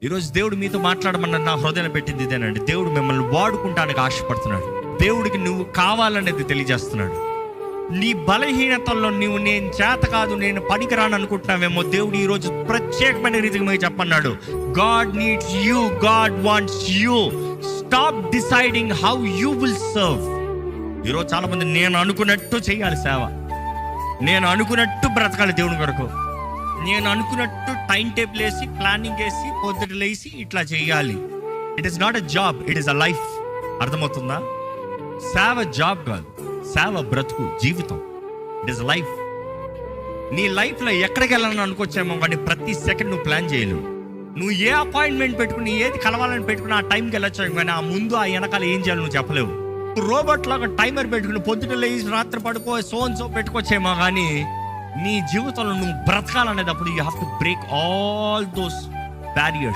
ఈరోజు దేవుడు మీతో మాట్లాడమన్న నా హృదయం పెట్టింది ఇదేనండి. దేవుడు మిమ్మల్ని వాడుకుంటానికి ఆశపడుతున్నాడు. దేవుడికి నువ్వు కావాలనేది తెలియజేస్తున్నాడు. నీ బలహీనతల్లో నువ్వు నేను చేత కాదు, నేను పనికిరాను అనుకుంటున్నావేమో, దేవుడు ఈరోజు ప్రత్యేకమైన రీతిగా మీకు చెప్పన్నాడు. God needs you, God wants you. Stop deciding how you will serve. ఈరోజు చాలా మంది నేను అనుకున్నట్టు చేయాలి సేవ, నేను అనుకున్నట్టు బ్రతకాలి దేవుని కొరకు, నేను అనుకున్నట్టు టైం టేబుల్ వేసి ప్లానింగ్ వేసి పొద్దుట లేసి ఇట్లా చేయాలి. It is not a job, it is a life. అర్థమవుతుందా? సేవ జాబ్ కాదు, సేవ బ్రతుకు, జీవితం. It is life. నీ లైఫ్లో ఎక్కడికి వెళ్ళాలని అనుకోవచ్చేమో, కానీ ప్రతి సెకండ్ నువ్వు ప్లాన్ చేయలేవు. నువ్వు ఏ అపాయింట్మెంట్ పెట్టుకుని ఏది కలవాలని పెట్టుకుని ఆ టైంకి వెళ్ళొచ్చావు, కానీ ఆ ముందు ఆ వెనకాల ఏం చేయాలి నువ్వు చెప్పలేవు. రోబోట్ లాగా టైమర్ పెట్టుకుని పొద్దుట లేచి రాత్రి పడుకో సో పెట్టుకోవచ్చేమో, కానీ నీ జీవితంలో నువ్వు బ్రతకాలనేటప్పుడు you have to break all those barriers.